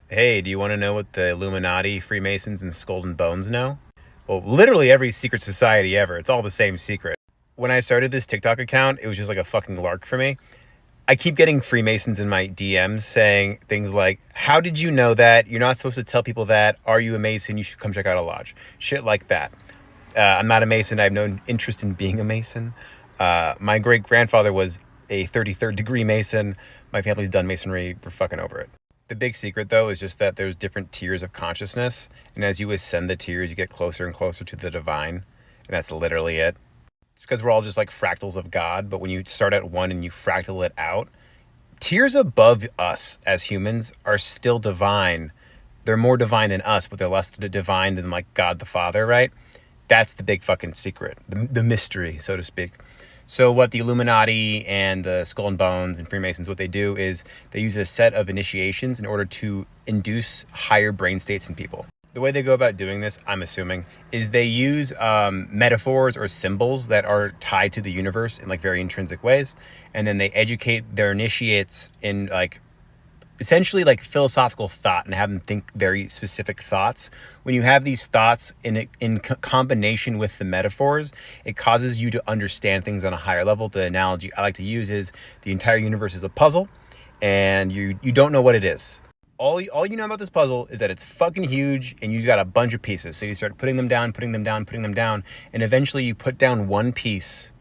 Hey, do you want to know what the Illuminati, Freemasons, and Skull and Bones know? Well, literally every secret society ever. It's all the same secret. When I started this TikTok account, it was just like a fucking lark for me. I keep getting Freemasons in my DMs saying things like, how did you know that? You're not supposed to tell people that. Are you a Mason? You should come check out a lodge. Shit like that. I'm not a Mason. I have no interest in being a Mason. My great grandfather was a 33rd degree Mason. My family's done Masonry. We're fucking over it. The big secret, though, is just that there's different tiers of consciousness. And as you ascend the tiers, you get closer and closer to the divine. And that's literally it. It's because we're all just like fractals of God. But when you start at one and you fractal it out, tiers above us as humans are still divine. They're more divine than us, but they're less divine than like God the Father, right? That's the big fucking secret, the mystery, so to speak. So what the Illuminati and the Skull and Bones and Freemasons, what they do is they use a set of initiations in order to induce higher brain states in people. The way they go about doing this, I'm assuming, is they use metaphors or symbols that are tied to the universe in like very intrinsic ways. And then they educate their initiates in like essentially like philosophical thought and have them think very specific thoughts. When you have these thoughts in combination with the metaphors, it causes you to understand things on a higher level. The analogy I like to use is the entire universe is a puzzle and you don't know what it is. All you know about this puzzle is that it's fucking huge and you've got a bunch of pieces. So you start putting them down, and eventually you put down one piece.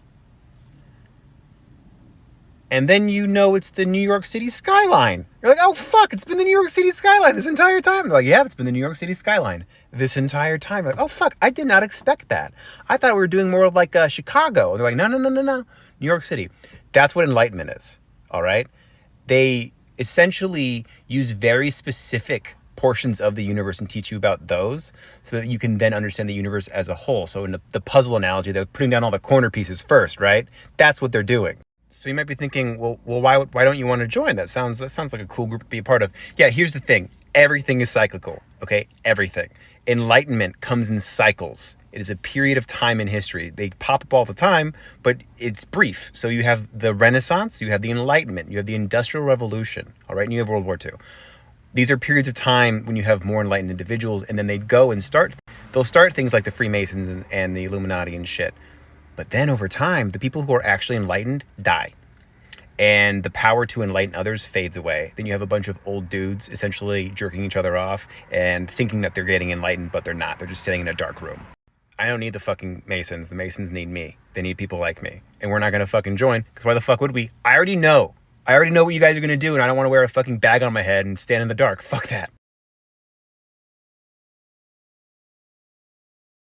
And then you know it's the New York City skyline. You're like, oh fuck, it's been the New York City skyline this entire time. They're like, yeah, it's been the New York City skyline this entire time. You're like, oh fuck, I did not expect that. I thought we were doing more of like Chicago. They're like, no, New York City. That's what enlightenment is, all right? They essentially use very specific portions of the universe and teach you about those so that you can then understand the universe as a whole. So in the puzzle analogy, they're putting down all the corner pieces first, right? That's what they're doing. So you might be thinking, well, why don't you want to join? That sounds like a cool group to be a part of. Yeah, here's the thing. Everything is cyclical, okay? Everything. Enlightenment comes in cycles. It is a period of time in history. They pop up all the time, but it's brief. So you have the Renaissance, you have the Enlightenment, you have the Industrial Revolution, all right? And you have World War II. These are periods of time when you have more enlightened individuals, and then they go and they'll start things like the Freemasons and the Illuminati and shit. But then over time, the people who are actually enlightened die. And the power to enlighten others fades away. Then you have a bunch of old dudes essentially jerking each other off and thinking that they're getting enlightened, but they're not. They're just sitting in a dark room. I don't need the fucking Masons. The Masons need me. They need people like me. And we're not going to fucking join, because why the fuck would we? I already know what you guys are going to do, and I don't want to wear a fucking bag on my head and stand in the dark. Fuck that.